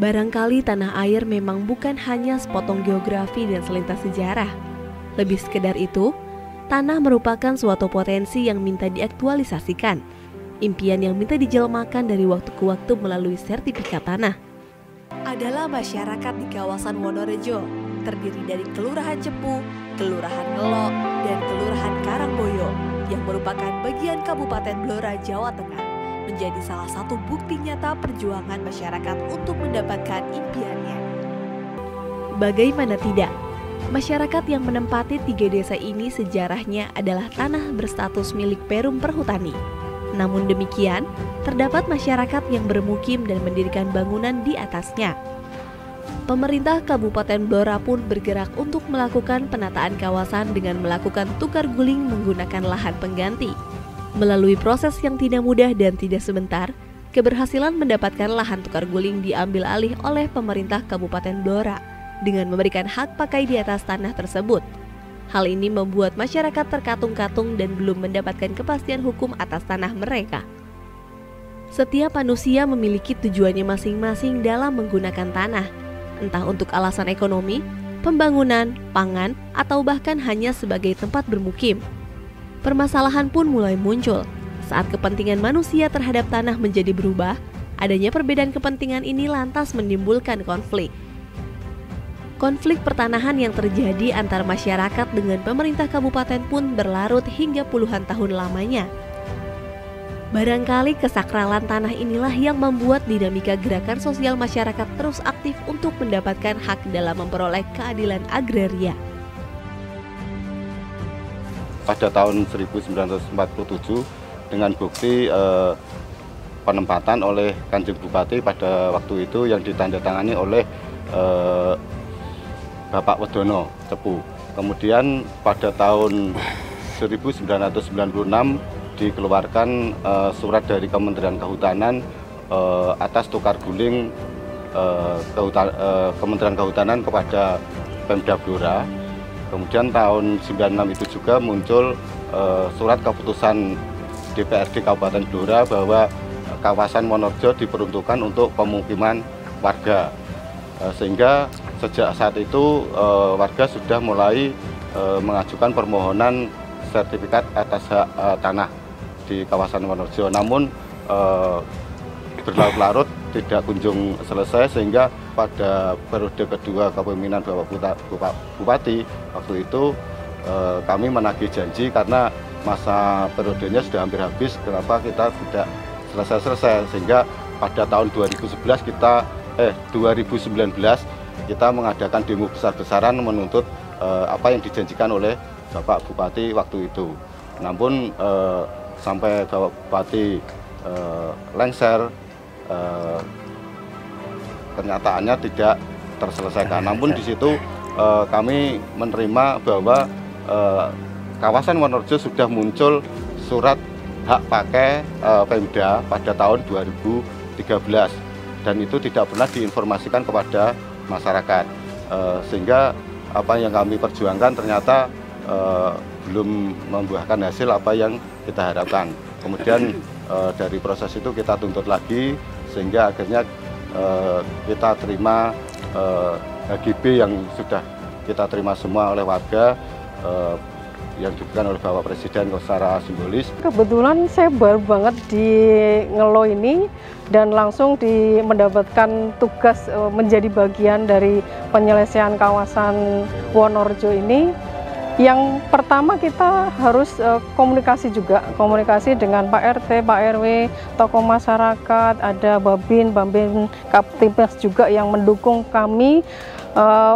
Barangkali tanah air memang bukan hanya sepotong geografi dan selintas sejarah. Lebih sekedar itu, tanah merupakan suatu potensi yang minta diaktualisasikan, impian yang minta dijelmakan dari waktu ke waktu melalui sertifikat tanah. Adalah masyarakat di kawasan Wonorejo, terdiri dari Kelurahan Cepu, Kelurahan Ngelo, dan Kelurahan Karangboyo, yang merupakan bagian Kabupaten Blora, Jawa Tengah, menjadi salah satu bukti nyata perjuangan masyarakat untuk mendapatkan impiannya. Bagaimana tidak, masyarakat yang menempati 3 desa ini sejarahnya adalah tanah berstatus milik Perum Perhutani. Namun demikian, terdapat masyarakat yang bermukim dan mendirikan bangunan di atasnya. Pemerintah Kabupaten Blora pun bergerak untuk melakukan penataan kawasan dengan melakukan tukar guling menggunakan lahan pengganti. Melalui proses yang tidak mudah dan tidak sebentar, keberhasilan mendapatkan lahan tukar guling diambil alih oleh pemerintah Kabupaten Blora dengan memberikan hak pakai di atas tanah tersebut. Hal ini membuat masyarakat terkatung-katung dan belum mendapatkan kepastian hukum atas tanah mereka. Setiap manusia memiliki tujuannya masing-masing dalam menggunakan tanah, entah untuk alasan ekonomi, pembangunan, pangan, atau bahkan hanya sebagai tempat bermukim. Permasalahan pun mulai muncul saat kepentingan manusia terhadap tanah menjadi berubah. Adanya perbedaan kepentingan ini lantas menimbulkan konflik. Konflik pertanahan yang terjadi antar masyarakat dengan pemerintah kabupaten pun berlarut hingga puluhan tahun lamanya. Barangkali kesakralan tanah inilah yang membuat dinamika gerakan sosial masyarakat terus aktif untuk mendapatkan hak dalam memperoleh keadilan agraria. Pada tahun 1947 dengan bukti penempatan oleh Kanjeng Bupati pada waktu itu yang ditandatangani oleh Bapak Wedono Cepu. Kemudian pada tahun 1996 dikeluarkan surat dari Kementerian Kehutanan atas tukar guling Kementerian Kehutanan kepada Pemda Blora. Kemudian tahun 96 itu juga muncul surat keputusan DPRD Kabupaten Blora bahwa kawasan Wonorejo diperuntukkan untuk pemukiman warga. Sehingga sejak saat itu warga sudah mulai mengajukan permohonan sertifikat atas hak tanah di kawasan Wonorejo. Namun berlarut-larut tidak kunjung selesai, sehingga pada periode kedua kepemimpinan Bapak Bupati waktu itu kami menagih janji karena masa periodenya sudah hampir habis, kenapa kita tidak selesai-selesai, sehingga pada tahun 2019 kita mengadakan demo besar-besaran menuntut apa yang dijanjikan oleh Bapak Bupati waktu itu. Namun sampai Bapak Bupati lengser, kenyataannya tidak terselesaikan. Namun di situ kami menerima bahwa kawasan Wonorejo sudah muncul surat hak pakai Pemda pada tahun 2013 dan itu tidak pernah diinformasikan kepada masyarakat, sehingga apa yang kami perjuangkan ternyata belum membuahkan hasil apa yang kita harapkan. Kemudian dari proses itu kita tuntut lagi, sehingga akhirnya kita terima HGB yang sudah kita terima semua oleh warga, yang diberikan oleh Bapak Presiden secara simbolis. Kebetulan saya baru banget di Ngelo ini dan langsung mendapatkan tugas menjadi bagian dari penyelesaian kawasan Wonorejo ini. Yang pertama kita harus komunikasi komunikasi dengan Pak RT, Pak RW, tokoh masyarakat, ada Babin Kaptimas juga yang mendukung kami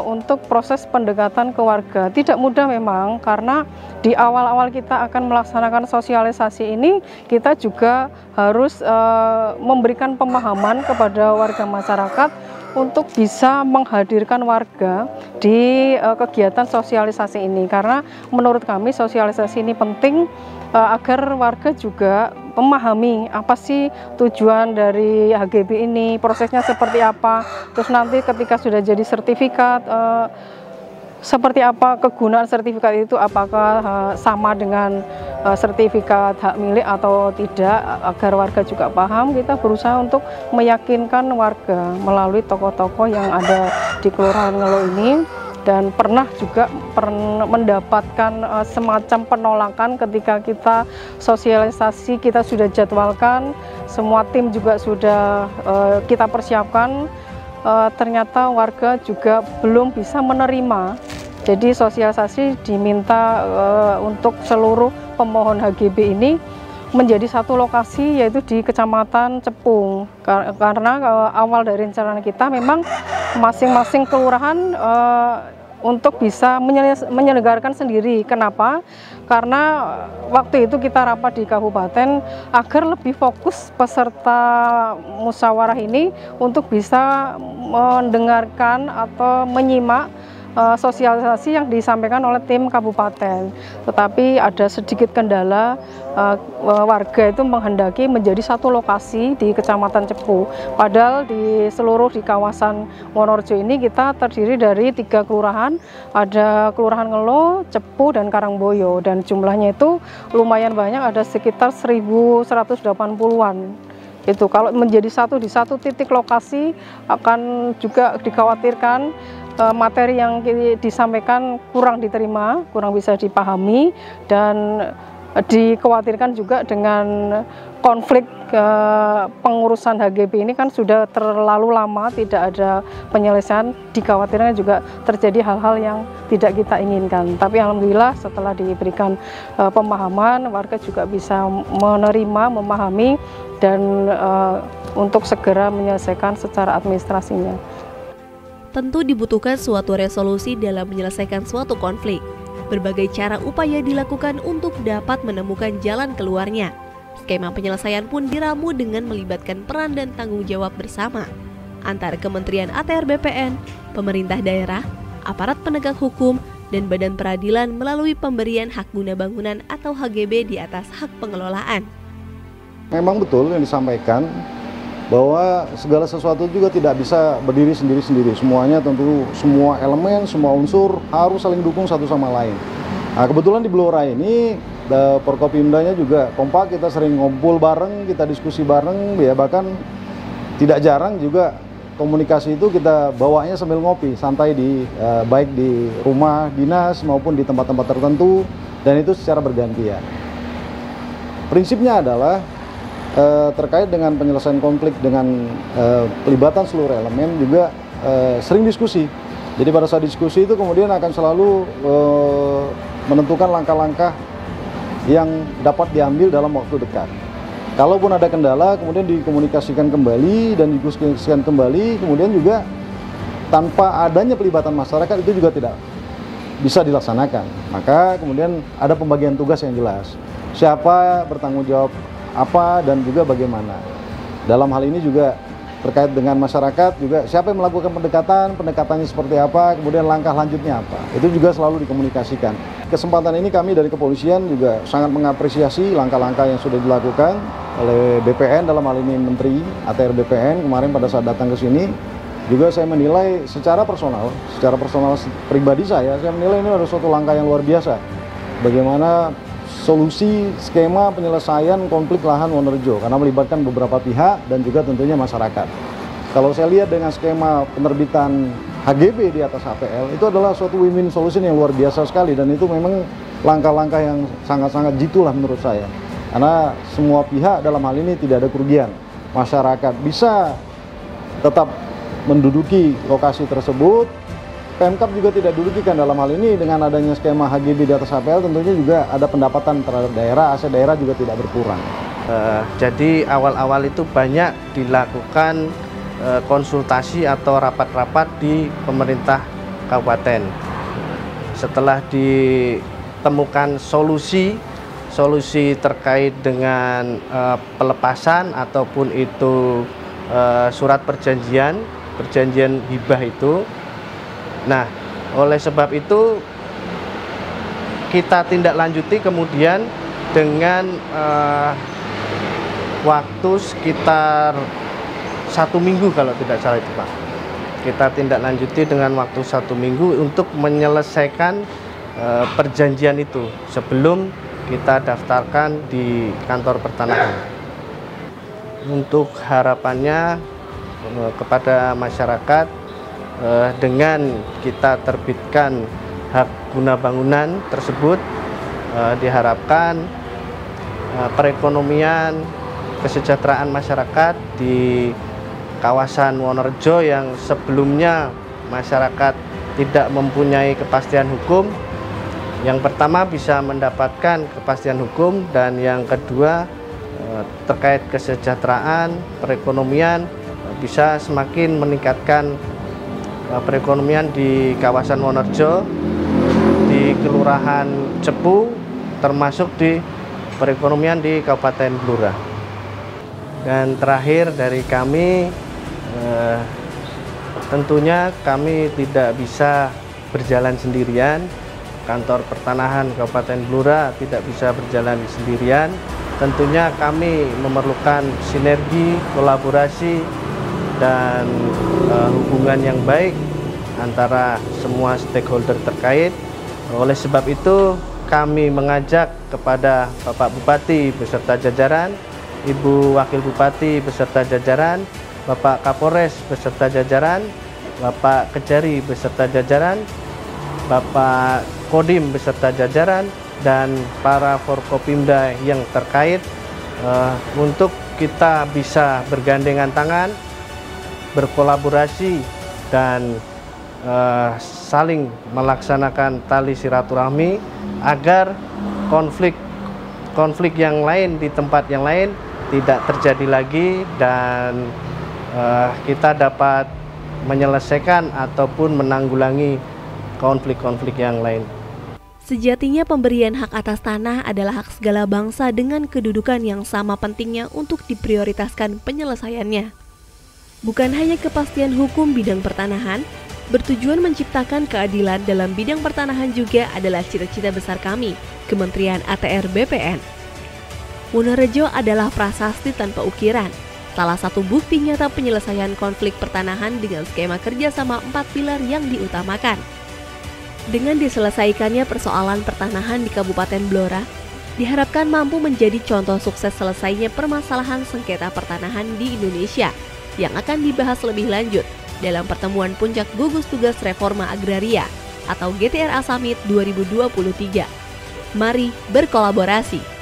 untuk proses pendekatan ke warga. Tidak mudah memang, karena di awal-awal kita akan melaksanakan sosialisasi ini, kita juga harus memberikan pemahaman kepada warga masyarakat untuk bisa menghadirkan warga di kegiatan sosialisasi ini, karena menurut kami sosialisasi ini penting agar warga juga memahami apa sih tujuan dari HGB ini, prosesnya seperti apa, terus nanti ketika sudah jadi sertifikat Seperti apa kegunaan sertifikat itu, apakah sama dengan sertifikat hak milik atau tidak, agar warga juga paham. Kita berusaha untuk meyakinkan warga melalui tokoh-tokoh yang ada di Kelurahan Ngelo ini, dan pernah juga mendapatkan semacam penolakan ketika kita sosialisasi, kita sudah jadwalkan, semua tim juga sudah kita persiapkan. Ternyata warga juga belum bisa menerima. Jadi sosialisasi diminta untuk seluruh pemohon HGB ini menjadi satu lokasi, yaitu di Kecamatan Cepung. Karena awal dari rencana kita memang masing-masing kelurahan untuk bisa menyelenggarakan sendiri. Kenapa? Karena waktu itu kita rapat di kabupaten agar lebih fokus peserta musyawarah ini untuk bisa mendengarkan atau menyimak sosialisasi yang disampaikan oleh tim kabupaten. Tetapi ada sedikit kendala, warga itu menghendaki menjadi satu lokasi di Kecamatan Cepu. Padahal di kawasan Wonorejo ini kita terdiri dari 3 kelurahan, ada Kelurahan Ngelo, Cepu, dan Karangboyo, dan jumlahnya itu lumayan banyak, ada sekitar 1.180-an. Itu kalau menjadi di satu titik lokasi akan juga dikhawatirkan materi yang disampaikan kurang diterima, kurang bisa dipahami, dan dikhawatirkan juga dengan konflik pengurusan HGB ini kan sudah terlalu lama tidak ada penyelesaian, dikhawatirkan juga terjadi hal-hal yang tidak kita inginkan. Tapi alhamdulillah setelah diberikan pemahaman, warga juga bisa menerima, memahami, dan untuk segera menyelesaikan secara administrasinya. Tentu dibutuhkan suatu resolusi dalam menyelesaikan suatu konflik. Berbagai cara upaya dilakukan untuk dapat menemukan jalan keluarnya. Skema penyelesaian pun diramu dengan melibatkan peran dan tanggung jawab bersama antara Kementerian ATR BPN, pemerintah daerah, aparat penegak hukum, dan badan peradilan melalui pemberian hak guna bangunan atau HGB di atas hak pengelolaan. Memang betul yang disampaikan, bahwa segala sesuatu juga tidak bisa berdiri sendiri-sendiri. Semuanya tentu, semua elemen, semua unsur harus saling dukung satu sama lain. Nah, kebetulan di Blora ini, Forkopimdanya juga kompak, kita sering ngumpul bareng, kita diskusi bareng, ya bahkan tidak jarang juga komunikasi itu kita bawanya sambil ngopi, santai baik di rumah dinas maupun di tempat-tempat tertentu, dan itu secara bergantian. Prinsipnya adalah terkait dengan penyelesaian konflik dengan pelibatan seluruh elemen juga sering diskusi. Jadi pada saat diskusi itu kemudian akan selalu menentukan langkah-langkah yang dapat diambil dalam waktu dekat. Kalaupun ada kendala kemudian dikomunikasikan kembali dan didiskusikan kembali, kemudian juga tanpa adanya pelibatan masyarakat itu juga tidak bisa dilaksanakan. Maka kemudian ada pembagian tugas yang jelas. Siapa bertanggung jawab apa dan juga bagaimana. Dalam hal ini juga terkait dengan masyarakat juga siapa yang melakukan pendekatannya seperti apa, kemudian langkah lanjutnya apa. Itu juga selalu dikomunikasikan. Kesempatan ini kami dari kepolisian juga sangat mengapresiasi langkah-langkah yang sudah dilakukan oleh BPN, dalam hal ini Menteri ATR BPN kemarin pada saat datang ke sini. Juga saya menilai secara personal pribadi saya menilai ini adalah suatu langkah yang luar biasa. Bagaimana solusi skema penyelesaian konflik lahan Wonorejo, karena melibatkan beberapa pihak dan juga tentunya masyarakat. Kalau saya lihat dengan skema penerbitan HGB di atas HPL, itu adalah suatu win-win solution yang luar biasa sekali, dan itu memang langkah-langkah yang sangat-sangat jitu lah menurut saya. Karena semua pihak dalam hal ini tidak ada kerugian. Masyarakat bisa tetap menduduki lokasi tersebut, Pemkab juga tidak dirugikan dalam hal ini dengan adanya skema HGB di atas HPL, tentunya juga ada pendapatan terhadap daerah, aset daerah juga tidak berkurang. Jadi awal-awal itu banyak dilakukan konsultasi atau rapat-rapat di pemerintah kabupaten. Setelah ditemukan solusi terkait dengan pelepasan ataupun itu surat perjanjian hibah itu. Nah, oleh sebab itu kita tindak lanjuti kemudian dengan waktu sekitar 1 minggu kalau tidak salah itu Pak. kita tindak lanjuti dengan waktu 1 minggu untuk menyelesaikan perjanjian itu sebelum kita daftarkan di kantor pertanahan. Untuk harapannya kepada masyarakat, dengan kita terbitkan hak guna bangunan tersebut, diharapkan perekonomian, kesejahteraan masyarakat di kawasan Wonorejo yang sebelumnya masyarakat tidak mempunyai kepastian hukum, yang pertama bisa mendapatkan kepastian hukum, dan yang kedua terkait kesejahteraan perekonomian bisa semakin meningkatkan perekonomian di kawasan Wonorejo, di Kelurahan Cepu, termasuk di perekonomian di Kabupaten Blora. Dan terakhir dari kami, tentunya kami tidak bisa berjalan sendirian. Kantor Pertanahan Kabupaten Blora tidak bisa berjalan sendirian. Tentunya kami memerlukan sinergi, kolaborasi, dan hubungan yang baik antara semua stakeholder terkait. Oleh sebab itu, kami mengajak kepada Bapak Bupati beserta jajaran, Ibu Wakil Bupati beserta jajaran, Bapak Kapolres beserta jajaran, Bapak Kejari beserta jajaran, Bapak Kodim beserta jajaran, dan para Forkopimda yang terkait untuk kita bisa bergandengan tangan, berkolaborasi, dan saling melaksanakan tali silaturahmi agar konflik yang lain di tempat yang lain tidak terjadi lagi, dan kita dapat menyelesaikan ataupun menanggulangi konflik-konflik yang lain. Sejatinya pemberian hak atas tanah adalah hak segala bangsa dengan kedudukan yang sama pentingnya untuk diprioritaskan penyelesaiannya. Bukan hanya kepastian hukum bidang pertanahan, bertujuan menciptakan keadilan dalam bidang pertanahan juga adalah cita-cita besar kami, Kementerian ATR BPN. Wonorejo adalah prasasti tanpa ukiran, salah satu bukti nyata penyelesaian konflik pertanahan dengan skema kerjasama 4 pilar yang diutamakan. Dengan diselesaikannya persoalan pertanahan di Kabupaten Blora, diharapkan mampu menjadi contoh sukses selesainya permasalahan sengketa pertanahan di Indonesia yang akan dibahas lebih lanjut dalam pertemuan Puncak Gugus Tugas Reforma Agraria atau GTRA Summit 2023. Mari berkolaborasi.